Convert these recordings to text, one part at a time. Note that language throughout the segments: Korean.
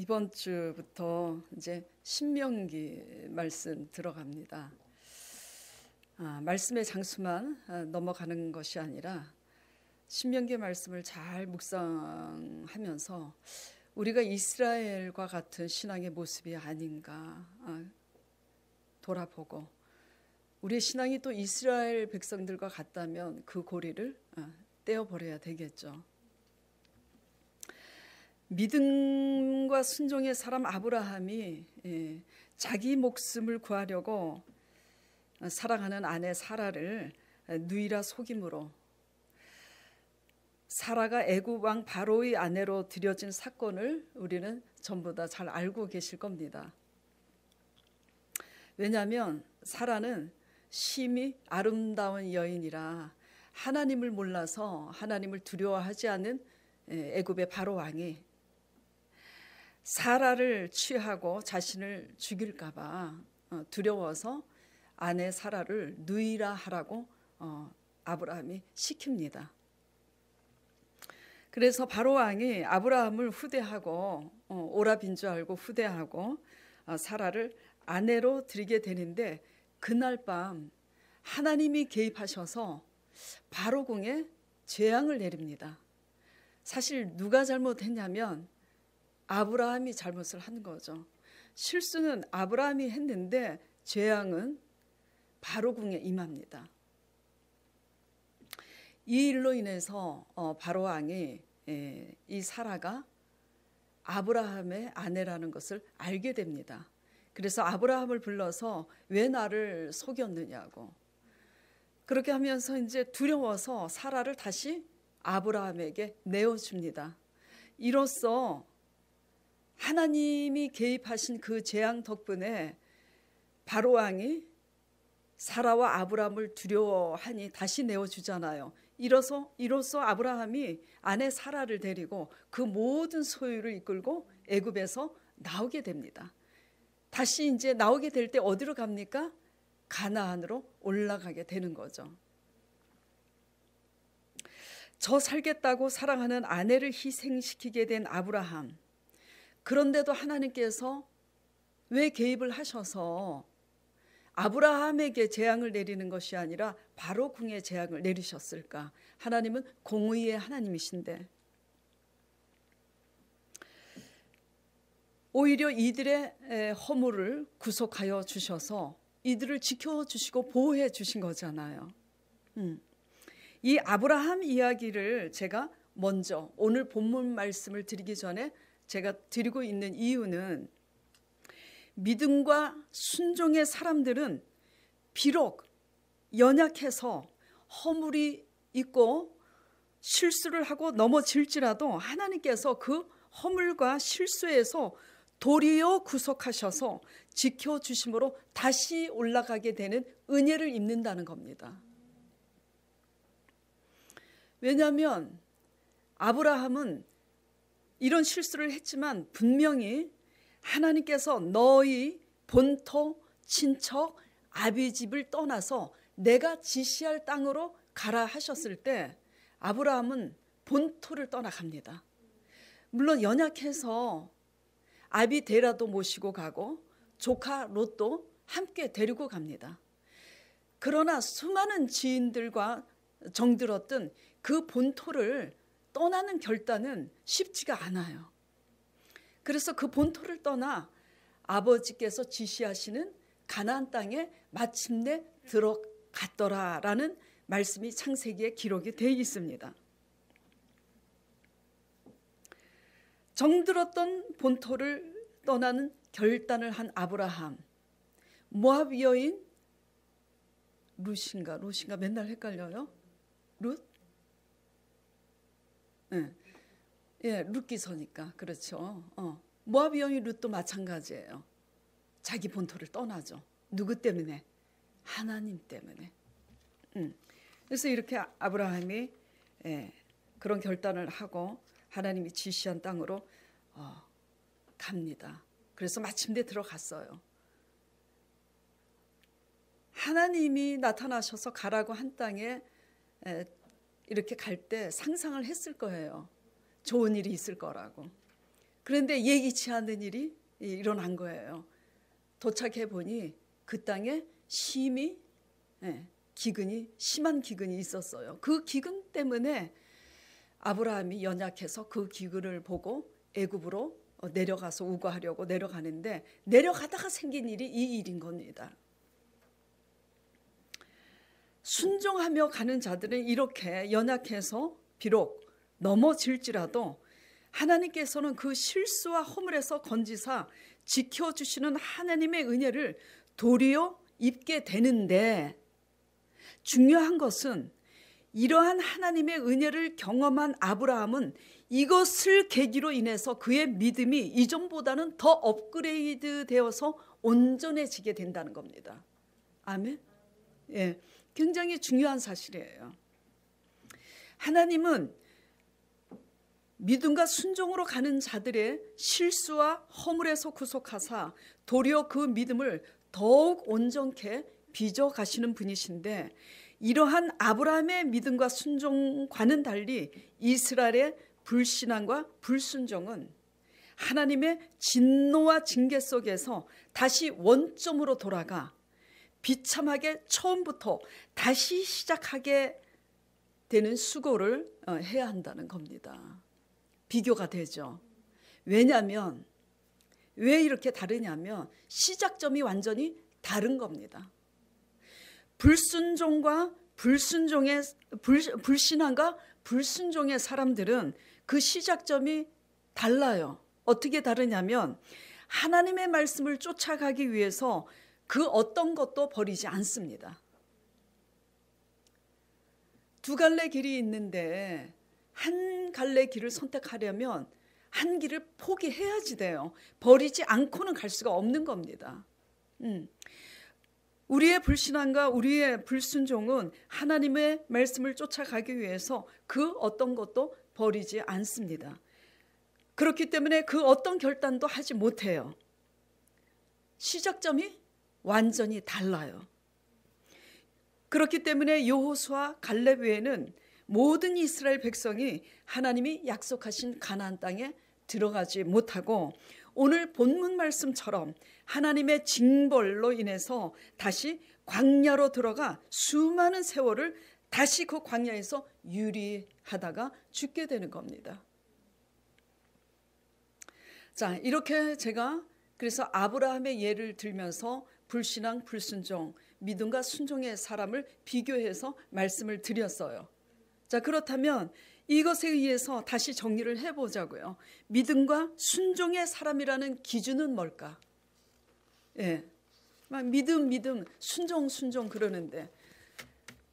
이번 주부터 이제 신명기 말씀 들어갑니다. 말씀의 장수만 넘어가는 것이 아니라 신명기 말씀을 잘 묵상하면서 우리가 이스라엘과 같은 신앙의 모습이 아닌가 돌아보고, 우리의 신앙이 또 이스라엘 백성들과 같다면 그 고리를 떼어버려야 되겠죠. 믿음과 순종의 사람 아브라함이 자기 목숨을 구하려고 사랑하는 아내 사라를 누이라 속임으로 사라가 애굽 왕 바로의 아내로 들여진 사건을 우리는 전부 다 잘 알고 계실 겁니다. 왜냐하면 사라는 심히 아름다운 여인이라 하나님을 몰라서 하나님을 두려워하지 않는 애굽의 바로 왕이 사라를 취하고 자신을 죽일까 봐 두려워서 아내 사라를 누이라 하라고 아브라함이 시킵니다. 그래서 바로 왕이 아브라함을 후대하고 오라빈 줄 알고 후대하고 사라를 아내로 들이게 되는데, 그날 밤 하나님이 개입하셔서 바로 궁에 재앙을 내립니다. 사실 누가 잘못했냐면 아브라함이 잘못을 한 거죠. 실수는 아브라함이 했는데 재앙은 바로 궁에 임합니다. 이 일로 인해서 바로 왕이 이 사라가 아브라함의 아내라는 것을 알게 됩니다. 그래서 아브라함을 불러서 왜 나를 속였느냐고, 그렇게 하면서 이제 두려워서 사라를 다시 아브라함에게 내어줍니다. 이로써 하나님이 개입하신 그 재앙 덕분에 바로 왕이 사라와 아브라함을 두려워하니 다시 내어주잖아요. 이로써 아브라함이 아내 사라를 데리고 그 모든 소유를 이끌고 애굽에서 나오게 됩니다. 다시 이제 나오게 될 때 어디로 갑니까? 가나안으로 올라가게 되는 거죠. 저 살겠다고 사랑하는 아내를 희생시키게 된 아브라함. 그런데도 하나님께서 왜 개입을 하셔서 아브라함에게 재앙을 내리는 것이 아니라 바로 궁에 재앙을 내리셨을까? 하나님은 공의의 하나님이신데 오히려 이들의 허물을 구속하여 주셔서 이들을 지켜주시고 보호해 주신 거잖아요. 이 아브라함 이야기를 제가 먼저 오늘 본문 말씀을 드리기 전에 제가 드리고 있는 이유는, 믿음과 순종의 사람들은 비록 연약해서 허물이 있고 실수를 하고 넘어질지라도 하나님께서 그 허물과 실수에서 도리어 구속하셔서 지켜주심으로 다시 올라가게 되는 은혜를 입는다는 겁니다. 왜냐하면 아브라함은 이런 실수를 했지만 분명히 하나님께서 너희 본토 친척 아비 집을 떠나서 내가 지시할 땅으로 가라 하셨을 때 아브라함은 본토를 떠나갑니다. 물론 연약해서 아비 데라도 모시고 가고 조카 롯도 함께 데리고 갑니다. 그러나 수많은 지인들과 정들었던 그 본토를 떠나는 결단은 쉽지가 않아요. 그래서 그 본토를 떠나 아버지께서 지시하시는 가나안 땅에 마침내 들어갔더라라는 말씀이 창세기에 기록이 되어 있습니다. 정들었던 본토를 떠나는 결단을 한 아브라함, 모압 여인 룻인가 맨날 헷갈려요. 룻? 예, 룻기서니까 그렇죠. 모압 여인 룻도 마찬가지예요. 자기 본토를 떠나죠. 누구 때문에? 하나님 때문에. 그래서 이렇게 아브라함이 그런 결단을 하고 하나님이 지시한 땅으로 갑니다. 그래서 마침내 들어갔어요. 하나님이 나타나셔서 가라고 한 땅에 이렇게 갈 때 상상을 했을 거예요. 좋은 일이 있을 거라고. 그런데 예기치 않은 일이 일어난 거예요. 도착해 보니 그 땅에 심한 기근이 있었어요. 그 기근 때문에 아브라함이 연약해서 그 기근을 보고 애굽으로 내려가서 우거하려고 내려가는데, 내려가다가 생긴 일이 이 일인 겁니다. 순종하며 가는 자들은 이렇게 연약해서 비록 넘어질지라도 하나님께서는 그 실수와 허물에서 건지사 지켜주시는 하나님의 은혜를 도리어 입게 되는데, 중요한 것은 이러한 하나님의 은혜를 경험한 아브라함은 이것을 계기로 인해서 그의 믿음이 이전보다는 더 업그레이드 되어서 온전해지게 된다는 겁니다. 아멘. 예, 굉장히 중요한 사실이에요. 하나님은 믿음과 순종으로 가는 자들의 실수와 허물에서 구속하사 도리어 그 믿음을 더욱 온전케 빚어 가시는 분이신데, 이러한 아브라함의 믿음과 순종과는 달리 이스라엘의 불신앙과 불순종은 하나님의 진노와 징계 속에서 다시 원점으로 돌아가 비참하게 처음부터 다시 시작하게 되는 수고를 해야 한다는 겁니다. 비교가 되죠. 왜냐하면, 왜 이렇게 다르냐면 시작점이 완전히 다른 겁니다. 불순종과 불신앙과 불순종의 사람들은 그 시작점이 달라요. 어떻게 다르냐면 하나님의 말씀을 쫓아가기 위해서 그 어떤 것도 버리지 않습니다. 두 갈래 길이 있는데 한 갈래 길을 선택하려면 한 길을 포기해야지 돼요. 버리지 않고는 갈 수가 없는 겁니다. 우리의 불신앙과 우리의 불순종은 하나님의 말씀을 쫓아가기 위해서 그 어떤 것도 버리지 않습니다. 그렇기 때문에 그 어떤 결단도 하지 못해요. 시작점이 완전히 달라요. 그렇기 때문에 여호수아 갈렙 외에는 모든 이스라엘 백성이 하나님이 약속하신 가나안 땅에 들어가지 못하고, 오늘 본문 말씀처럼 하나님의 징벌로 인해서 다시 광야로 들어가 수많은 세월을 다시 그 광야에서 유리하다가 죽게 되는 겁니다. 자, 이렇게 제가 그래서 아브라함의 예를 들면서 불신앙, 불순종, 믿음과 순종의 사람을 비교해서 말씀을 드렸어요. 자, 그렇다면 이것에 의해서 다시 정리를 해보자고요. 믿음과 순종의 사람이라는 기준은 뭘까? 예, 막 믿음, 순종 그러는데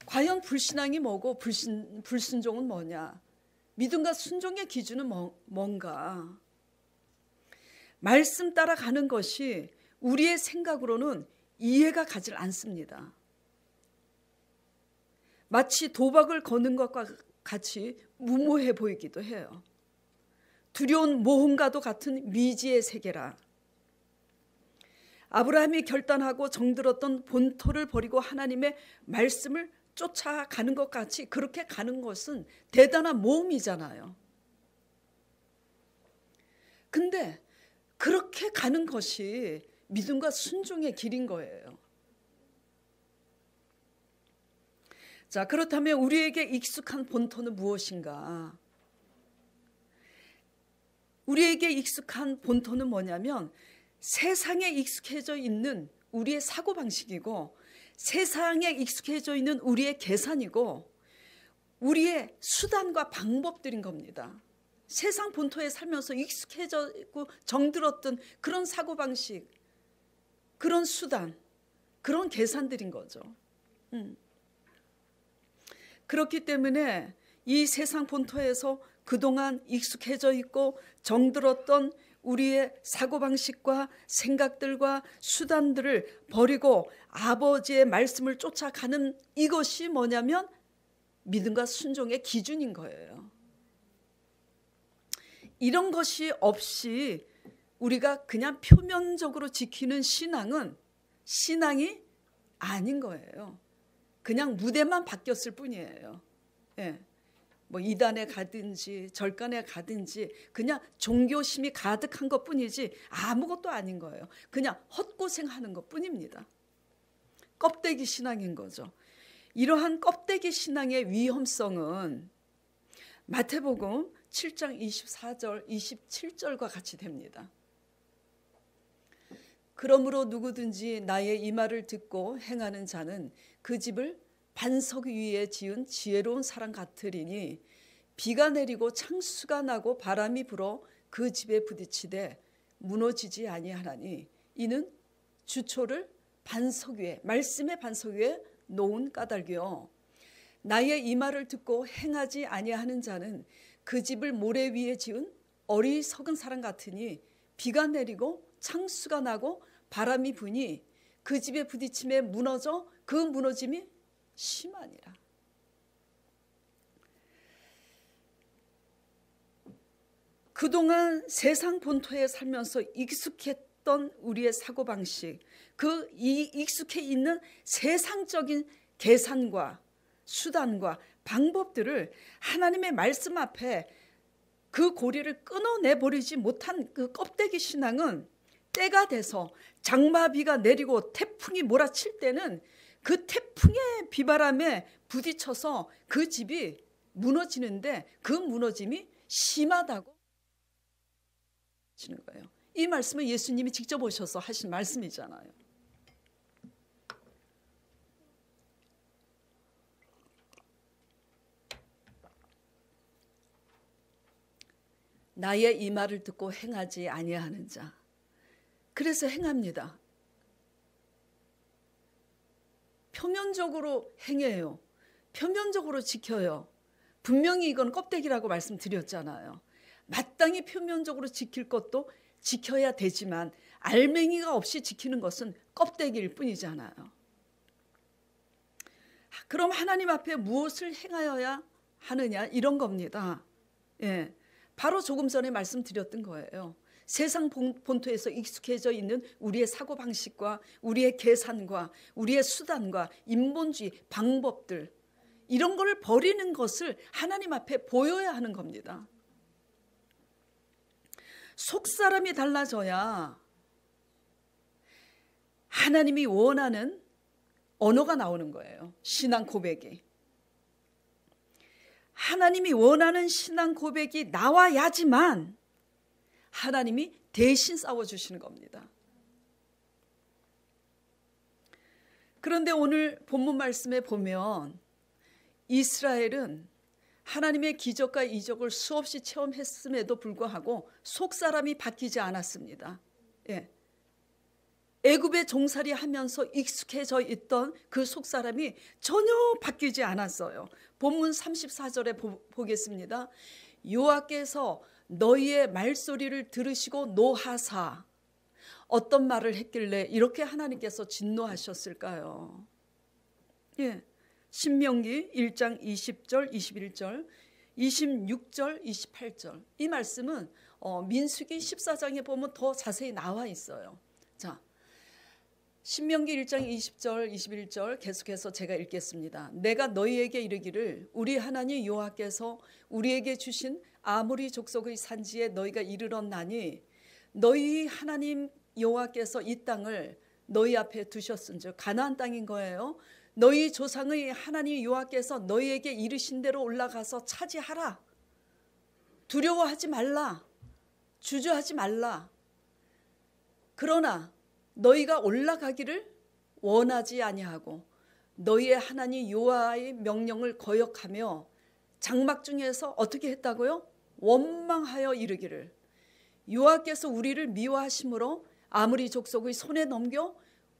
과연 불신앙이 뭐고 불순종은 뭐냐? 믿음과 순종의 기준은 뭔가? 말씀 따라가는 것이 우리의 생각으로는 이해가 가질 않습니다. 마치 도박을 거는 것과 같이 무모해 보이기도 해요. 두려운 모험과도 같은 미지의 세계라. 아브라함이 결단하고 정들었던 본토를 버리고 하나님의 말씀을 쫓아가는 것 같이 그렇게 가는 것은 대단한 모험이잖아요. 근데 그렇게 가는 것이 믿음과 순종의 길인 거예요. 자, 그렇다면 우리에게 익숙한 본토는 무엇인가? 우리에게 익숙한 본토는 뭐냐면 세상에 익숙해져 있는 우리의 사고방식이고, 세상에 익숙해져 있는 우리의 계산이고, 우리의 수단과 방법들인 겁니다. 세상 본토에 살면서 익숙해져 있고 정들었던 그런 사고방식, 그런 수단, 그런 계산들인 거죠. 그렇기 때문에 이 세상 본토에서 그동안 익숙해져 있고 정들었던 우리의 사고방식과 생각들과 수단들을 버리고 아버지의 말씀을 쫓아가는 이것이 뭐냐면 믿음과 순종의 기준인 거예요. 이런 것이 없이 우리가 그냥 표면적으로 지키는 신앙은 신앙이 아닌 거예요. 그냥 무대만 바뀌었을 뿐이에요. 예. 뭐 이단에 가든지 절간에 가든지 그냥 종교심이 가득한 것뿐이지 아무것도 아닌 거예요. 그냥 헛고생하는 것뿐입니다. 껍데기 신앙인 거죠. 이러한 껍데기 신앙의 위험성은 마태복음 7장 24절 27절과 같이 됩니다. 그러므로 누구든지 나의 이 말을 듣고 행하는 자는 그 집을 반석 위에 지은 지혜로운 사람 같으리니 비가 내리고 창수가 나고 바람이 불어 그 집에 부딪히되 무너지지 아니하나니 이는 주초를 반석 위에 말씀의 반석 위에 놓은 까닭이요 나의 이 말을 듣고 행하지 아니하는 자는 그 집을 모래 위에 지은 어리석은 사람 같으니 비가 내리고 창수가 나고 바람이 부니 그 집에 부딪힘에 무너져 그 무너짐이 심하니라. 그동안 세상 본토에 살면서 익숙했던 우리의 사고방식, 그 익숙해 있는 세상적인 계산과 수단과 방법들을 하나님의 말씀 앞에 그 고리를 끊어내버리지 못한 그 껍데기 신앙은 때가 돼서 장마비가 내리고 태풍이 몰아칠 때는 그 태풍의 비바람에 부딪혀서 그 집이 무너지는데 그 무너짐이 심하다고 하시는 거예요. 이 말씀은 예수님이 직접 오셔서 하신 말씀이잖아요. 나의 이 말을 듣고 행하지 아니하는 자. 그래서 행합니다. 표면적으로 행해요. 표면적으로 지켜요. 분명히 이건 껍데기라고 말씀드렸잖아요. 마땅히 표면적으로 지킬 것도 지켜야 되지만 알맹이가 없이 지키는 것은 껍데기일 뿐이잖아요. 그럼 하나님 앞에 무엇을 행하여야 하느냐 이런 겁니다. 예, 바로 조금 전에 말씀드렸던 거예요. 세상 본토에서 익숙해져 있는 우리의 사고방식과 우리의 계산과 우리의 수단과 인본주의 방법들 이런 걸 버리는 것을 하나님 앞에 보여야 하는 겁니다. 속사람이 달라져야 하나님이 원하는 언어가 나오는 거예요. 신앙 고백이. 하나님이 원하는 신앙 고백이 나와야지만 하나님이 대신 싸워주시는 겁니다. 그런데 오늘 본문 말씀에 보면 이스라엘은 하나님의 기적과 이적을 수없이 체험했음에도 불구하고 속사람이 바뀌지 않았습니다. 예. 애굽에 종살이 하면서 익숙해져 있던 그 속사람이 전혀 바뀌지 않았어요. 본문 34절에 보겠습니다. 여호와께서 너희의 말소리를 들으시고 노하사 어떤 말을 했길래 이렇게 하나님께서 진노하셨을까요? 예. 신명기 1장 20절 21절 26절 28절 이 말씀은 민수기 14장에 보면 더 자세히 나와 있어요. 자, 신명기 1장 20절 21절 계속해서 제가 읽겠습니다. 내가 너희에게 이르기를 우리 하나님 여호와께서 우리에게 주신 아모리 족속의 산지에 너희가 이르렀나니 너희 하나님 여호와께서 이 땅을 너희 앞에 두셨은즉 가나안 땅인 거예요. 너희 조상의 하나님 여호와께서 너희에게 이르신 대로 올라가서 차지하라. 두려워하지 말라. 주저하지 말라. 그러나 너희가 올라가기를 원하지 아니하고 너희의 하나님 여호와의 명령을 거역하며 장막 중에서 어떻게 했다고요? 원망하여 이르기를 여호와께서 우리를 미워하심으로 아모리 족속의 손에 넘겨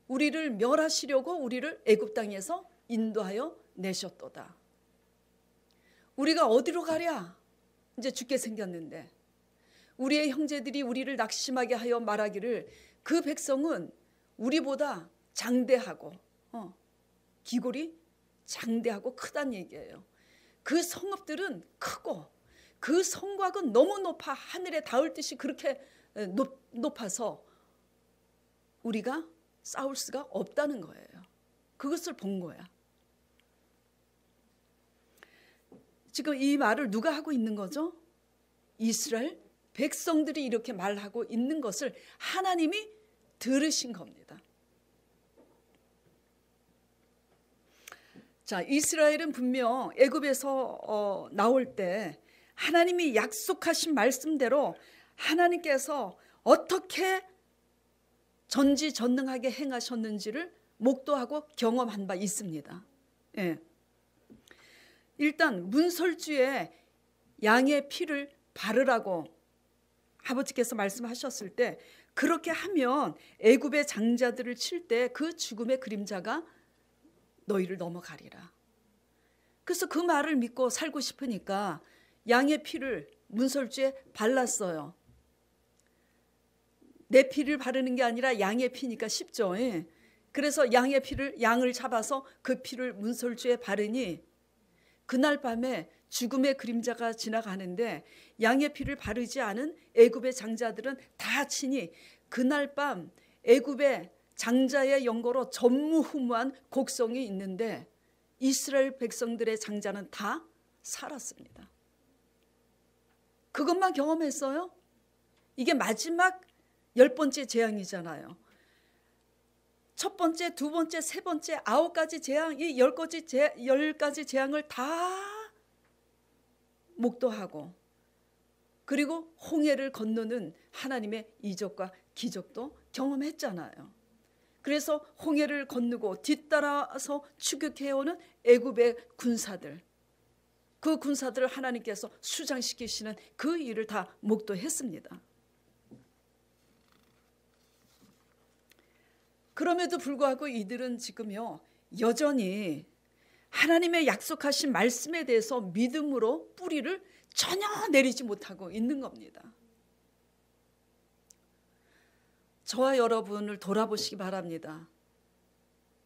우리를 멸하시려고 우리를 애굽 땅에서 인도하여 내셨도다. 우리가 어디로 가랴? 이제 죽게 생겼는데 우리의 형제들이 우리를 낙심하게 하여 말하기를 그 백성은 우리보다 장대하고 기골이 장대하고 크다는 얘기예요. 그 성읍들은 크고 그 성곽은 너무 높아 하늘에 닿을 듯이 그렇게 높아서 우리가 싸울 수가 없다는 거예요. 그것을 본 거야. 지금 이 말을 누가 하고 있는 거죠? 이스라엘 백성들이 이렇게 말하고 있는 것을 하나님이 들으신 겁니다. 자, 이스라엘은 분명 애굽에서 나올 때 하나님이 약속하신 말씀대로 하나님께서 어떻게 전지전능하게 행하셨는지를 목도하고 경험한 바 있습니다. 예. 일단 문설주에 양의 피를 바르라고 아버지께서 말씀하셨을 때 그렇게 하면 애굽의 장자들을 칠 때 그 죽음의 그림자가 너희를 넘어가리라. 그래서 그 말을 믿고 살고 싶으니까 양의 피를 문설주에 발랐어요. 내 피를 바르는 게 아니라 양의 피니까 쉽죠. 예. 그래서 양을 잡아서 그 피를 문설주에 바르니 그날 밤에 죽음의 그림자가 지나가는데 양의 피를 바르지 않은 애굽의 장자들은 다 치니 그날 밤 애굽의 장자의 연고로 전무후무한 곡성이 있는데 이스라엘 백성들의 장자는 다 살았습니다. 그것만 경험했어요? 이게 마지막 10번째 재앙이잖아요. 첫 번째, 두 번째, 세 번째, 9가지 재앙, 이 10가지 재앙을 다 목도하고 그리고 홍해를 건너는 하나님의 이적과 기적도 경험했잖아요. 그래서 홍해를 건너고 뒤따라서 추격해오는 애굽의 군사들, 그 군사들을 하나님께서 수장시키시는 그 일을 다 목도했습니다. 그럼에도 불구하고 이들은 지금요 여전히 하나님의 약속하신 말씀에 대해서 믿음으로 뿌리를 전혀 내리지 못하고 있는 겁니다. 저와 여러분을 돌아보시기 바랍니다.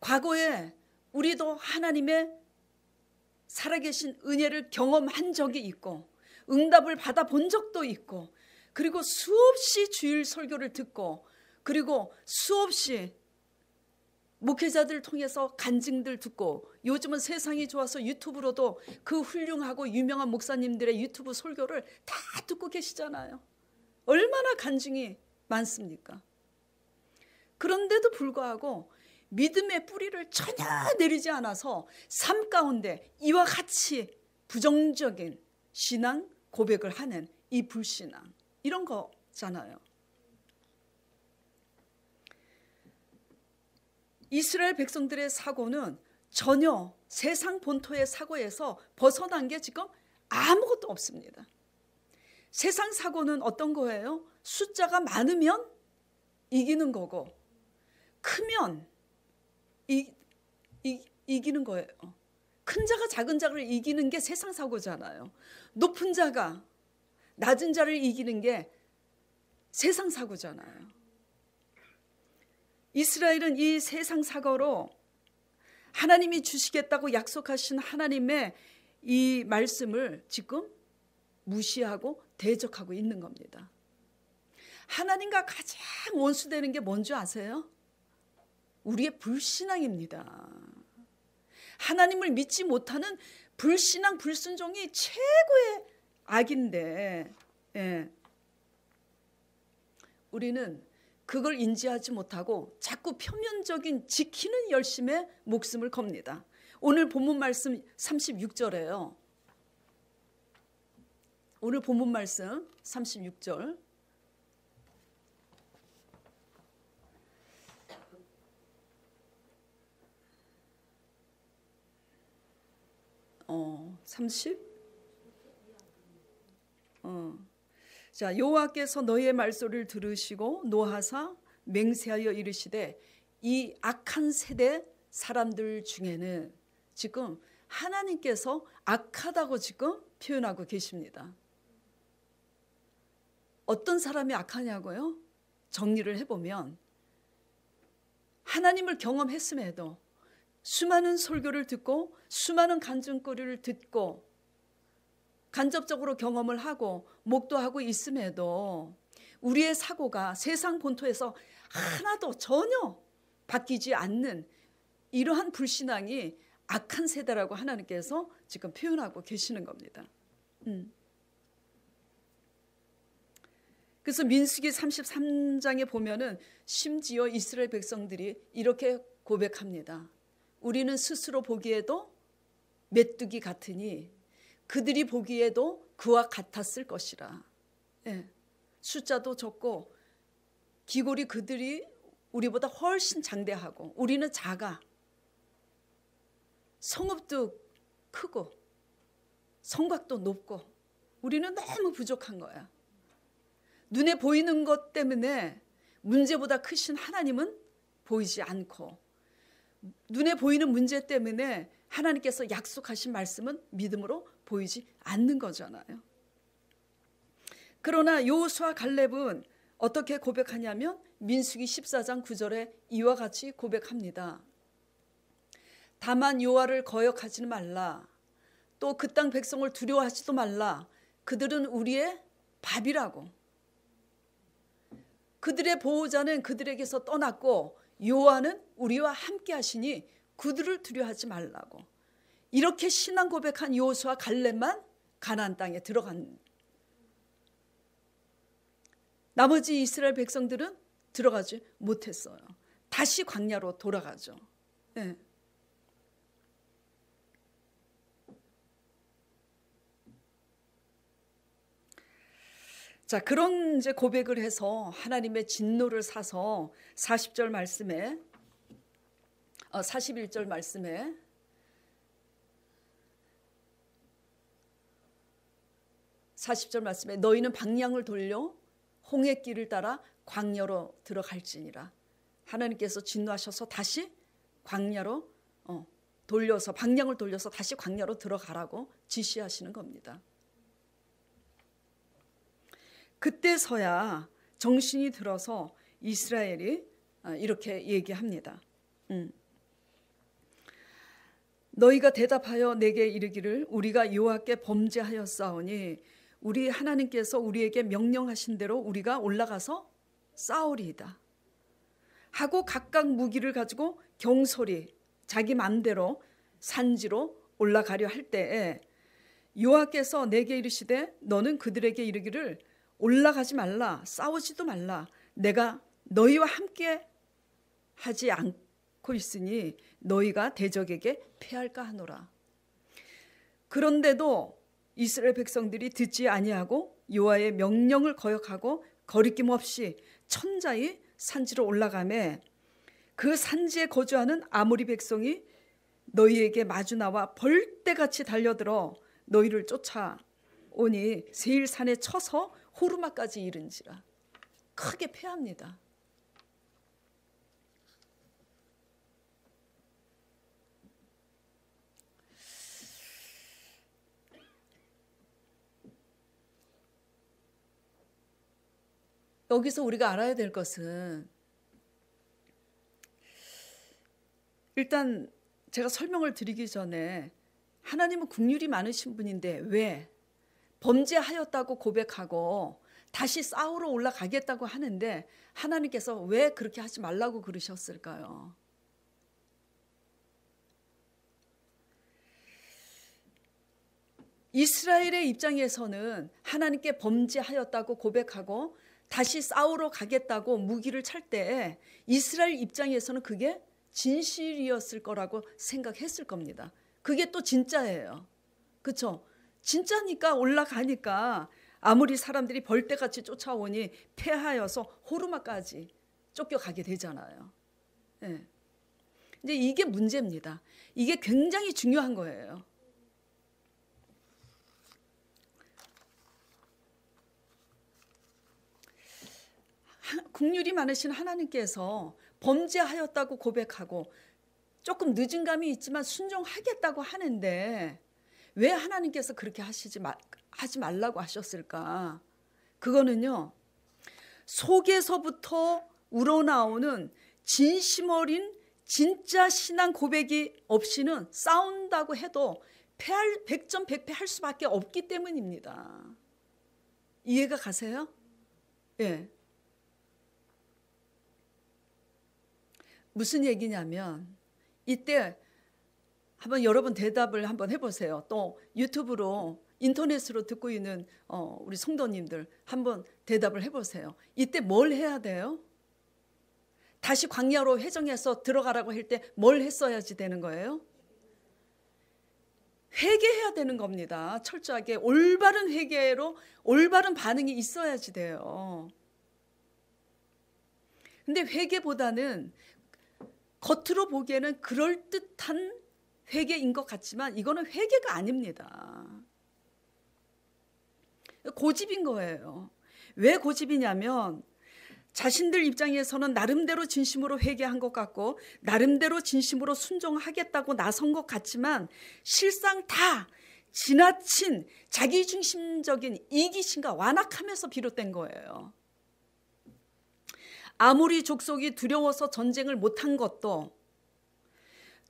과거에 우리도 하나님의 살아계신 은혜를 경험한 적이 있고 응답을 받아본 적도 있고 그리고 수없이 주일 설교를 듣고 그리고 수없이 목회자들을 통해서 간증들 듣고 요즘은 세상이 좋아서 유튜브로도 그 훌륭하고 유명한 목사님들의 유튜브 설교를 다 듣고 계시잖아요. 얼마나 간증이 많습니까? 그런데도 불구하고 믿음의 뿌리를 전혀 내리지 않아서 삶 가운데 이와 같이 부정적인 신앙 고백을 하는 이 불신앙 이런 거잖아요. 이스라엘 백성들의 사고는 전혀 세상 본토의 사고에서 벗어난 게 지금 아무것도 없습니다. 세상 사고는 어떤 거예요? 숫자가 많으면 이기는 거고 크면 이기는 거예요. 큰 자가 작은 자를 이기는 게 세상 사고잖아요. 높은 자가 낮은 자를 이기는 게 세상 사고잖아요. 이스라엘은 이 세상 사고로 하나님이 주시겠다고 약속하신 하나님의 이 말씀을 지금 무시하고 대적하고 있는 겁니다. 하나님과 가장 원수되는 게 뭔지 아세요? 우리의 불신앙입니다. 하나님을 믿지 못하는 불신앙, 불순종이 최고의 악인데 우리는 그걸 인지하지 못하고 자꾸 표면적인 지키는 열심에 목숨을 겁니다. 오늘 본문 말씀 36절이에요. 오늘 본문 말씀 36절. 30? 자, 여호와께서 너희의 말소리를 들으시고 노하사 맹세하여 이르시되 이 악한 세대 사람들 중에는 지금 하나님께서 악하다고 지금 표현하고 계십니다. 어떤 사람이 악하냐고요? 정리를 해보면 하나님을 경험했음에도 수많은 설교를 듣고 수많은 간증거리를 듣고 간접적으로 경험을 하고 목도하고 있음에도 우리의 사고가 세상 본토에서 하나도 전혀 바뀌지 않는 이러한 불신앙이 악한 세대라고 하나님께서 지금 표현하고 계시는 겁니다. 그래서 민수기 33장에 보면은 심지어 이스라엘 백성들이 이렇게 고백합니다. 우리는 스스로 보기에도 메뚜기 같으니 그들이 보기에도 그와 같았을 것이라. 예. 숫자도 적고 기골이 그들이 우리보다 훨씬 장대하고 우리는 작아. 성읍도 크고 성곽도 높고 우리는 너무 부족한 거야. 눈에 보이는 것 때문에 문제보다 크신 하나님은 보이지 않고 눈에 보이는 문제 때문에 하나님께서 약속하신 말씀은 믿음으로 보이지 않는 거잖아요. 그러나 여호수아 갈렙은 어떻게 고백하냐면 민수기 14장 9절에 이와 같이 고백합니다. 다만 여호와를 거역하지는 말라. 또 그 땅 백성을 두려워하지도 말라. 그들은 우리의 밥이라고. 그들의 보호자는 그들에게서 떠났고 여호와는 우리와 함께 하시니 그들을 두려워하지 말라고. 이렇게 신앙 고백한 여호수아 갈렙만 가나안 땅에 들어간. 나머지 이스라엘 백성들은 들어가지 못했어요. 다시 광야로 돌아가죠. 네. 자, 그런 이제 고백을 해서 하나님의 진노를 사서 40절 말씀에 41절 말씀에 너희는 방향을 돌려 홍해 길을 따라 광야로 들어갈지니라. 하나님께서 진노하셔서 다시 광야로 돌려서 방향을 돌려서 다시 광야로 들어가라고 지시하시는 겁니다. 그때서야 정신이 들어서 이스라엘이 이렇게 얘기합니다. 너희가 대답하여 내게 이르기를 우리가 여호와께 범죄하였사오니 우리 하나님께서 우리에게 명령하신 대로 우리가 올라가서 싸우리이다 하고 각각 무기를 가지고 경솔히 자기 맘대로 산지로 올라가려 할 때에 여호와께서 내게 이르시되 너는 그들에게 이르기를 올라가지 말라 싸우지도 말라 내가 너희와 함께 하지 않고 있으니 너희가 대적에게 패할까 하노라. 그런데도 이스라엘 백성들이 듣지 아니하고 여호와의 명령을 거역하고 거리낌 없이 천자히 산지로 올라가매 그 산지에 거주하는 아모리 백성이 너희에게 마주 나와 벌떼같이 달려들어 너희를 쫓아오니 세일산에 쳐서 호르마까지 이른지라. 크게 패합니다. 여기서 우리가 알아야 될 것은 일단 제가 설명을 드리기 전에 하나님은 긍휼이 많으신 분인데 왜 범죄하였다고 고백하고 다시 싸우러 올라가겠다고 하는데 하나님께서 왜 그렇게 하지 말라고 그러셨을까요? 이스라엘의 입장에서는 하나님께 범죄하였다고 고백하고 다시 싸우러 가겠다고 무기를 찰 때 이스라엘 입장에서는 그게 진실이었을 거라고 생각했을 겁니다. 그게 또 진짜예요. 그렇죠? 진짜니까 올라가니까 아무리 사람들이 벌떼같이 쫓아오니 패하여서 호르마까지 쫓겨가게 되잖아요. 네. 이제 이게 문제입니다. 이게 굉장히 중요한 거예요. 긍휼이 많으신 하나님께서 범죄하였다고 고백하고 조금 늦은 감이 있지만 순종하겠다고 하는데 왜 하나님께서 그렇게 하지 말라고 하셨을까? 그거는요, 속에서부터 우러나오는 진심 어린 진짜 신앙 고백이 없이는 싸운다고 해도 100점 100패 할 수밖에 없기 때문입니다. 이해가 가세요? 예. 무슨 얘기냐면 이때 한번 여러분 대답을 한번 해보세요. 또 유튜브로 인터넷으로 듣고 있는 우리 성도님들 한번 대답을 해보세요. 이때 뭘 해야 돼요? 다시 광야로 회정해서 들어가라고 할 때 뭘 했어야지 되는 거예요? 회개해야 되는 겁니다. 철저하게 올바른 회개로 올바른 반응이 있어야지 돼요. 근데 회개보다는 겉으로 보기에는 그럴듯한 회개인 것 같지만 이거는 회개가 아닙니다. 고집인 거예요. 왜 고집이냐면 자신들 입장에서는 나름대로 진심으로 회개한 것 같고 나름대로 진심으로 순종하겠다고 나선 것 같지만 실상 다 지나친 자기중심적인 이기심과 완악함에서 비롯된 거예요. 아모리 족속이 두려워서 전쟁을 못한 것도,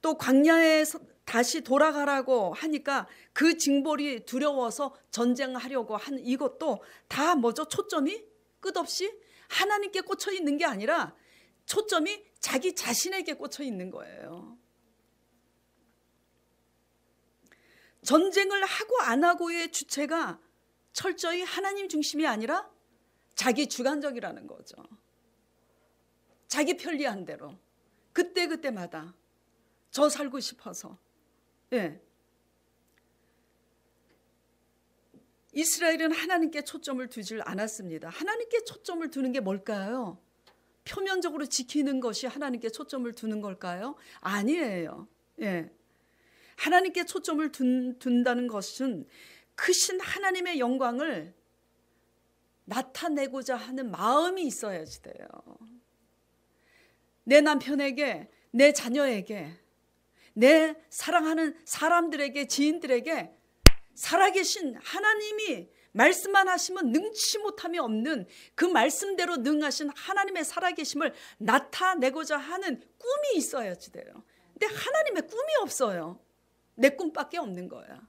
또 광야에서 다시 돌아가라고 하니까 그 징벌이 두려워서 전쟁하려고 한 이것도 다 뭐죠? 초점이 끝없이 하나님께 꽂혀 있는 게 아니라 초점이 자기 자신에게 꽂혀 있는 거예요. 전쟁을 하고 안 하고의 주체가 철저히 하나님 중심이 아니라 자기 주관적이라는 거죠. 자기 편리한 대로 그때그때마다 저 살고 싶어서. 예. 이스라엘은 하나님께 초점을 두질 않았습니다. 하나님께 초점을 두는 게 뭘까요? 표면적으로 지키는 것이 하나님께 초점을 두는 걸까요? 아니에요. 예. 하나님께 초점을 둔다는 것은 크신 하나님의 영광을 나타내고자 하는 마음이 있어야지 돼요. 내 남편에게, 내 자녀에게, 내 사랑하는 사람들에게, 지인들에게 살아계신 하나님이 말씀만 하시면 능치 못함이 없는 그 말씀대로 능하신 하나님의 살아계심을 나타내고자 하는 꿈이 있어야지 돼요. 근데 하나님의 꿈이 없어요. 내 꿈밖에 없는 거야.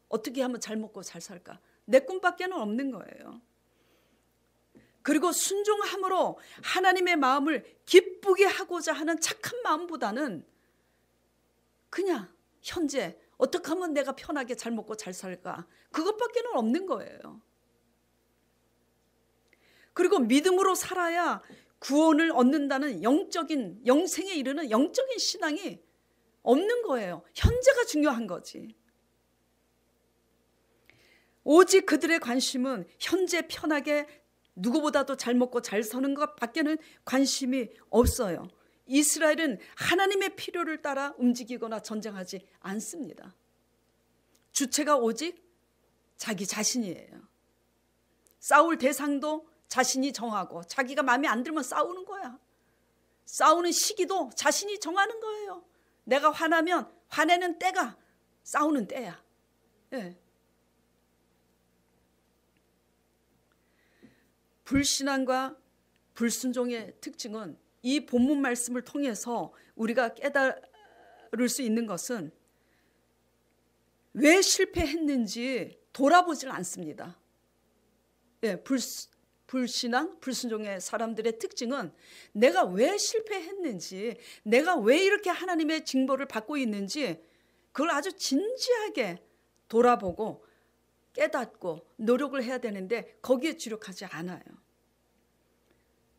어떻게 하면 잘 먹고 잘 살까? 내 꿈밖에는 없는 거예요. 그리고 순종함으로 하나님의 마음을 기쁘게 하고자 하는 착한 마음보다는 그냥 현재 어떻게 하면 내가 편하게 잘 먹고 잘 살까? 그것밖에는 없는 거예요. 그리고 믿음으로 살아야 구원을 얻는다는 영적인, 영생에 이르는 영적인 신앙이 없는 거예요. 현재가 중요한 거지. 오직 그들의 관심은 현재 편하게 누구보다도 잘 먹고 잘 사는 것 밖에는 관심이 없어요. 이스라엘은 하나님의 필요를 따라 움직이거나 전쟁하지 않습니다. 주체가 오직 자기 자신이에요. 싸울 대상도 자신이 정하고 자기가 마음에 안 들면 싸우는 거야. 싸우는 시기도 자신이 정하는 거예요. 내가 화나면 화내는 때가 싸우는 때야. 예. 불신앙과 불순종의 특징은 이 본문 말씀을 통해서 우리가 깨달을 수 있는 것은 왜 실패했는지 돌아보질 않습니다. 예, 불신앙, 불순종의 사람들의 특징은 내가 왜 실패했는지, 내가 왜 이렇게 하나님의 징벌을 받고 있는지 그걸 아주 진지하게 돌아보고 깨닫고 노력을 해야 되는데 거기에 주력하지 않아요.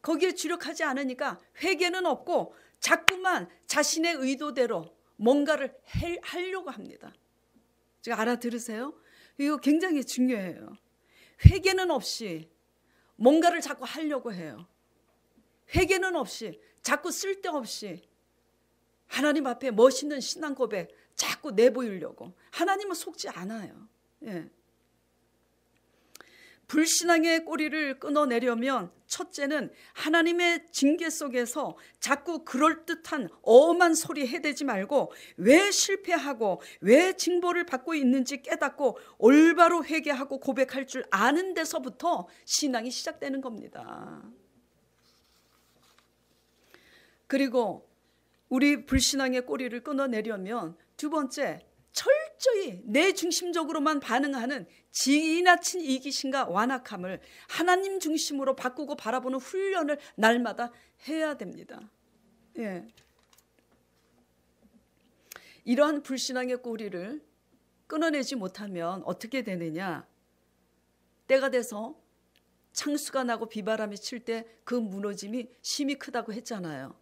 거기에 주력하지 않으니까 회개는 없고 자꾸만 자신의 의도대로 뭔가를 하려고 합니다. 지금 알아들으세요? 이거 굉장히 중요해요. 회개는 없이 뭔가를 자꾸 하려고 해요. 회개는 없이 자꾸 쓸데없이 하나님 앞에 멋있는 신앙 고백 자꾸 내보이려고. 하나님은 속지 않아요. 예. 불신앙의 꼬리를 끊어내려면 첫째는 하나님의 징계 속에서 자꾸 그럴듯한 엄한 소리 해대지 말고 왜 실패하고 왜 징벌을 받고 있는지 깨닫고 올바로 회개하고 고백할 줄 아는 데서부터 신앙이 시작되는 겁니다. 그리고 우리 불신앙의 꼬리를 끊어내려면 두 번째, 철저히 내 중심적으로만 반응하는 지나친 이기심과 완악함을 하나님 중심으로 바꾸고 바라보는 훈련을 날마다 해야 됩니다. 예. 이러한 불신앙의 꼬리를 끊어내지 못하면 어떻게 되느냐? 때가 돼서 창수가 나고 비바람이 칠 때 그 무너짐이 심히 크다고 했잖아요.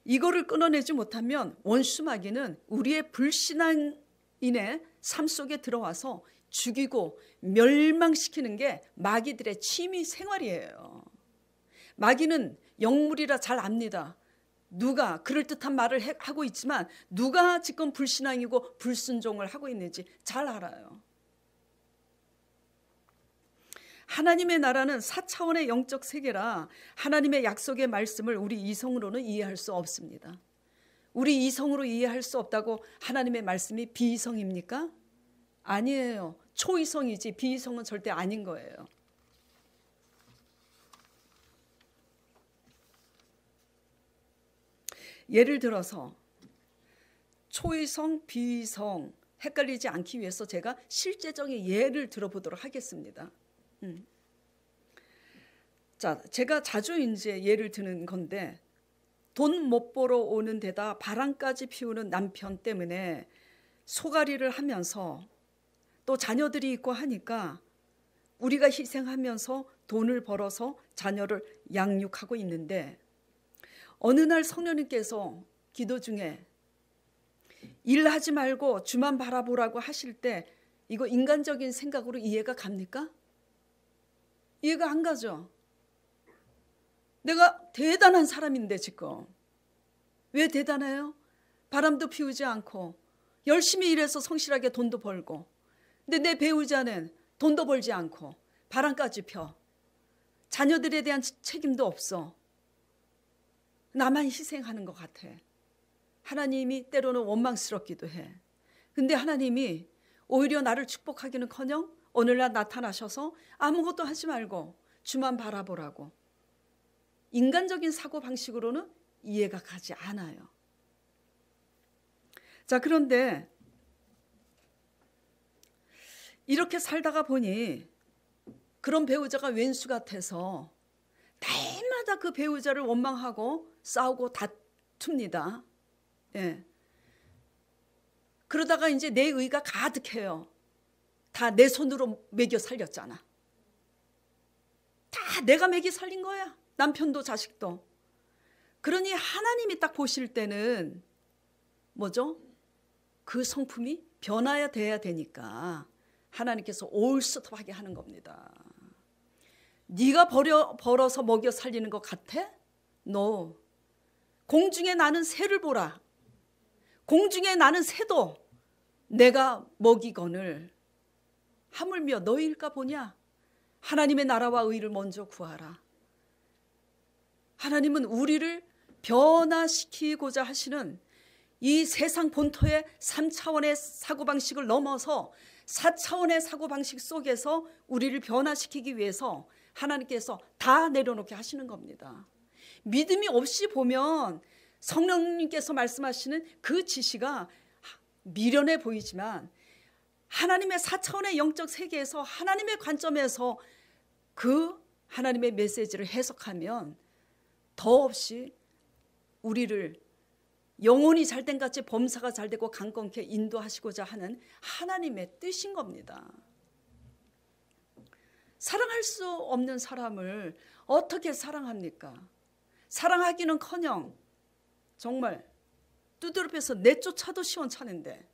이거를 끊어내지 못하면 원수 마귀는 우리의 불신앙인의 삶 속에 들어와서 죽이고 멸망시키는 게 마귀들의 취미 생활이에요. 마귀는 영물이라 잘 압니다. 누가 그럴듯한 말을 하고 있지만 누가 지금 불신앙이고 불순종을 하고 있는지 잘 알아요. 하나님의 나라는 4차원의 영적 세계라 하나님의 약속의 말씀을 우리 이성으로는 이해할 수 없습니다. 우리 이성으로 이해할 수 없다고 하나님의 말씀이 비이성입니까? 아니에요. 초이성이지 비이성은 절대 아닌 거예요. 예를 들어서 초이성, 비이성 헷갈리지 않기 위해서 제가 실제적인 예를 들어보도록 하겠습니다. 자, 제가 자주 이제 예를 드는 건데 돈 못 벌어 오는 데다 바람까지 피우는 남편 때문에 소가리를 하면서 또 자녀들이 있고 하니까 우리가 희생하면서 돈을 벌어서 자녀를 양육하고 있는데 어느 날 성령님께서 기도 중에 일하지 말고 주만 바라보라고 하실 때 이거 인간적인 생각으로 이해가 갑니까? 이해가 안 가죠. 내가 대단한 사람인데 지금 왜 대단해요? 바람도 피우지 않고 열심히 일해서 성실하게 돈도 벌고 근데 내 배우자는 돈도 벌지 않고 바람까지 펴. 자녀들에 대한 책임도 없어. 나만 희생하는 것 같아. 하나님이 때로는 원망스럽기도 해. 근데 하나님이 오히려 나를 축복하기는커녕 오늘날 나타나셔서 아무것도 하지 말고 주만 바라보라고. 인간적인 사고방식으로는 이해가 가지 않아요. 자, 그런데 이렇게 살다가 보니 그런 배우자가 왼수 같아서 날마다 그 배우자를 원망하고 싸우고 다툽니다. 예. 그러다가 이제 내 의가 가득해요. 다 내 손으로 먹여 살렸잖아. 다 내가 먹여 살린 거야. 남편도 자식도. 그러니 하나님이 딱 보실 때는 뭐죠? 그 성품이 변화야 돼야 되니까 하나님께서 올스톱하게 하는 겁니다. 네가 벌어서 먹여 살리는 것 같아? 너 공중에 나는 새를 보라. 공중에 나는 새도 내가 먹이거늘 하물며 너희일까 보냐? 하나님의 나라와 의를 먼저 구하라. 하나님은 우리를 변화시키고자 하시는 이 세상 본토의 3차원의 사고방식을 넘어서 4차원의 사고방식 속에서 우리를 변화시키기 위해서 하나님께서 다 내려놓게 하시는 겁니다. 믿음이 없이 보면 성령님께서 말씀하시는 그 지시가 미련해 보이지만 하나님의 4차원의 영적 세계에서 하나님의 관점에서 그 하나님의 메시지를 해석하면 더없이 우리를 영혼이 잘된 같이 범사가 잘되고 강건케 인도하시고자 하는 하나님의 뜻인 겁니다. 사랑할 수 없는 사람을 어떻게 사랑합니까? 사랑하기는커녕 정말 두드러펴서 내쫓아도 시원찮은데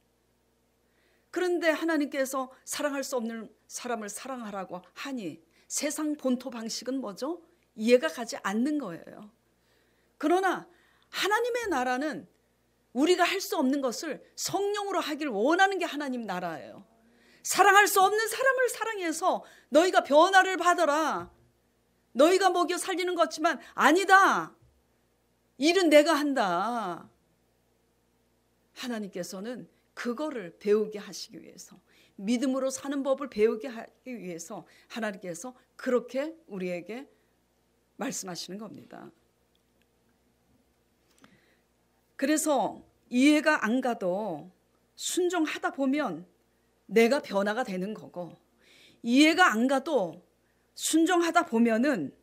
그런데 하나님께서 사랑할 수 없는 사람을 사랑하라고 하니 세상 본토 방식은 뭐죠? 이해가 가지 않는 거예요. 그러나 하나님의 나라는 우리가 할 수 없는 것을 성령으로 하기를 원하는 게 하나님 나라예요. 사랑할 수 없는 사람을 사랑해서 너희가 변화를 받아라. 너희가 먹여 살리는 것지만 아니다. 일은 내가 한다. 하나님께서는 그거를 배우게 하시기 위해서 믿음으로 사는 법을 배우게 하기 위해서 하나님께서 그렇게 우리에게 말씀하시는 겁니다. 그래서 이해가 안 가도 순종하다 보면 내가 변화가 되는 거고 이해가 안 가도 순종하다 보면은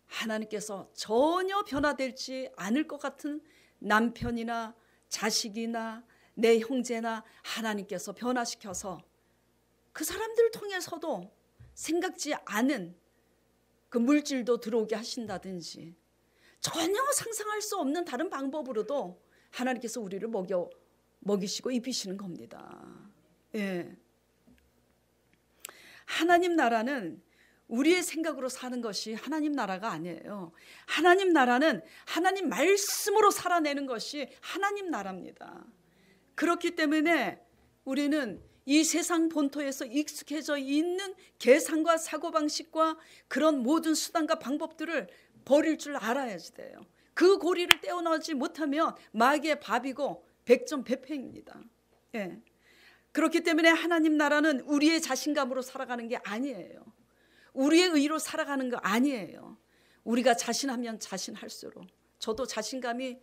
하나님께서 전혀 변화되지 않을 것 같은 남편이나 자식이나 내 형제나 하나님께서 변화시켜서 그 사람들을 통해서도 생각지 않은 그 물질도 들어오게 하신다든지 전혀 상상할 수 없는 다른 방법으로도 하나님께서 우리를 먹이시고 입히시는 겁니다. 예. 하나님 나라는 우리의 생각으로 사는 것이 하나님 나라가 아니에요. 하나님 나라는 하나님 말씀으로 살아내는 것이 하나님 나라입니다. 그렇기 때문에 우리는 이 세상 본토에서 익숙해져 있는 계산과 사고방식과 그런 모든 수단과 방법들을 버릴 줄 알아야 돼요. 그 고리를 떼어놓지 못하면 마귀의 밥이고 백전백패입니다. 예. 그렇기 때문에 하나님 나라는 우리의 자신감으로 살아가는 게 아니에요. 우리의 의로 살아가는 거 아니에요. 우리가 자신하면 자신할수록, 저도 자신감이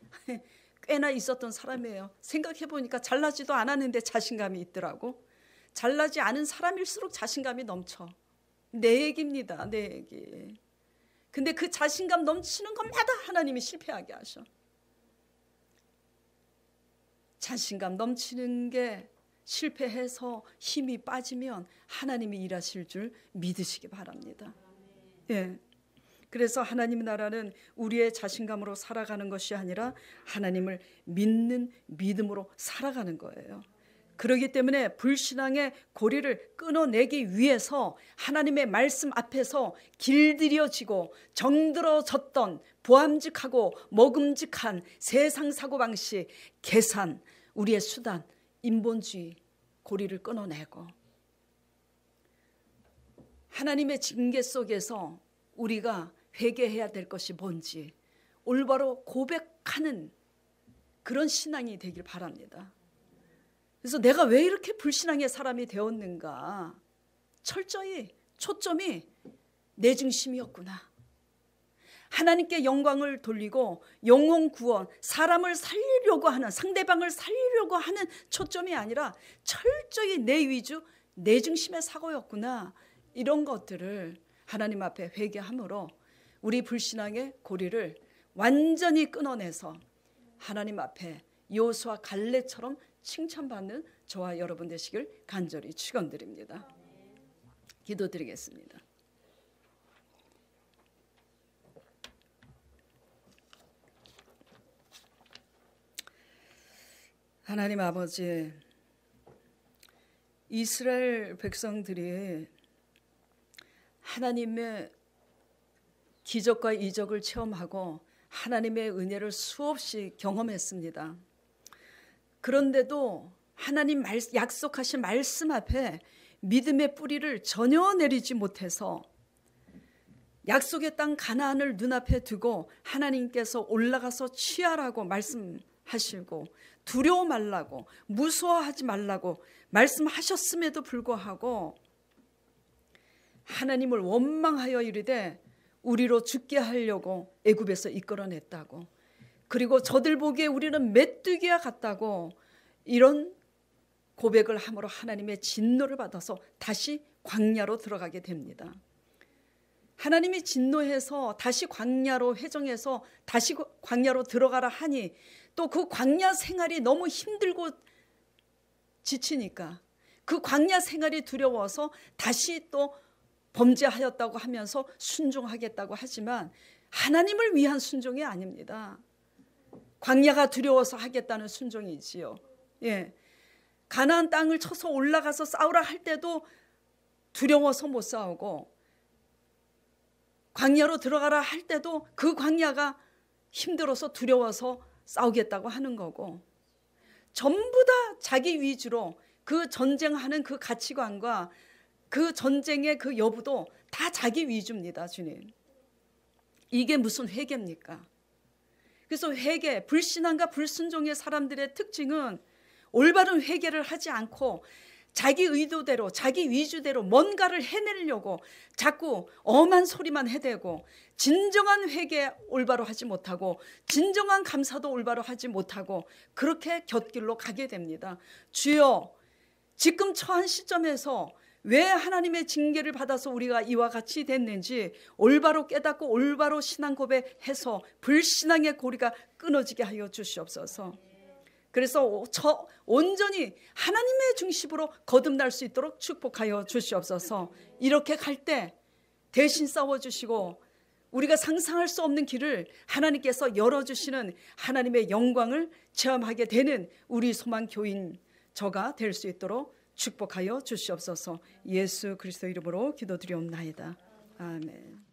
꽤나 있었던 사람이에요. 생각해보니까 잘나지도 않았는데 자신감이 있더라고. 잘나지 않은 사람일수록 자신감이 넘쳐. 내 얘기입니다. 내 얘기. 근데 그 자신감 넘치는 것마다 하나님이 실패하게 하셔. 자신감 넘치는 게 실패해서 힘이 빠지면 하나님이 일하실 줄 믿으시기 바랍니다. 예. 그래서 하나님 나라는 우리의 자신감으로 살아가는 것이 아니라 하나님을 믿는 믿음으로 살아가는 거예요. 그렇기 때문에 불신앙의 고리를 끊어내기 위해서 하나님의 말씀 앞에서 길들여지고 정들어졌던 보암직하고 먹음직한 세상 사고방식, 계산, 우리의 수단, 인본주의 고리를 끊어내고 하나님의 징계 속에서 우리가 회개해야 될 것이 뭔지 올바로 고백하는 그런 신앙이 되길 바랍니다. 그래서 내가 왜 이렇게 불신앙의 사람이 되었는가? 철저히 초점이 내 중심이었구나. 하나님께 영광을 돌리고 영혼 구원, 사람을 살리려고 하는, 상대방을 살리려고 하는 초점이 아니라 철저히 내 위주, 내 중심의 사고였구나. 이런 것들을 하나님 앞에 회개함으로 우리 불신앙의 고리를 완전히 끊어내서 하나님 앞에 여호수아 갈렙처럼 칭찬받는 저와 여러분 되시길 간절히 축원드립니다. 기도드리겠습니다. 하나님 아버지, 이스라엘 백성들이 하나님의 기적과 이적을 체험하고 하나님의 은혜를 수없이 경험했습니다. 그런데도 하나님 약속하신 말씀 앞에 믿음의 뿌리를 전혀 내리지 못해서 약속의 땅 가나안을 눈앞에 두고 하나님께서 올라가서 취하라고 말씀하시고 두려워 말라고 무서워하지 말라고 말씀하셨음에도 불구하고 하나님을 원망하여 이르되 우리로 죽게 하려고 애굽에서 이끌어냈다고, 그리고 저들 보기에 우리는 메뚜기와 같다고 이런 고백을 함으로 하나님의 진노를 받아서 다시 광야로 들어가게 됩니다. 하나님이 진노해서 다시 광야로 회정해서 다시 광야로 들어가라 하니 또 그 광야 생활이 너무 힘들고 지치니까 그 광야 생활이 두려워서 다시 또 범죄하였다고 하면서 순종하겠다고 하지만 하나님을 위한 순종이 아닙니다. 광야가 두려워서 하겠다는 순종이지요. 예. 가나안 땅을 쳐서 올라가서 싸우라 할 때도 두려워서 못 싸우고, 광야로 들어가라 할 때도 그 광야가 힘들어서 두려워서 싸우겠다고 하는 거고, 전부 다 자기 위주로 그 전쟁하는 그 가치관과 그 전쟁의 그 여부도 다 자기 위주입니다. 주님, 이게 무슨 회개입니까? 그래서 회개, 불신앙과 불순종의 사람들의 특징은 올바른 회개를 하지 않고 자기 의도대로 자기 위주대로 뭔가를 해내려고 자꾸 엄한 소리만 해대고 진정한 회개 올바로 하지 못하고 진정한 감사도 올바로 하지 못하고 그렇게 곁길로 가게 됩니다. 주여, 지금 처한 시점에서 왜 하나님의 징계를 받아서 우리가 이와 같이 됐는지 올바로 깨닫고 올바로 신앙 고백해서 불신앙의 고리가 끊어지게 하여 주시옵소서. 그래서 온전히 하나님의 중심으로 거듭날 수 있도록 축복하여 주시옵소서. 이렇게 갈 때 대신 싸워주시고 우리가 상상할 수 없는 길을 하나님께서 열어주시는 하나님의 영광을 체험하게 되는 우리 소망교인 저가 될 수 있도록 축복하여 주시옵소서. 예수 그리스도 이름으로 기도드리옵나이다. 아멘.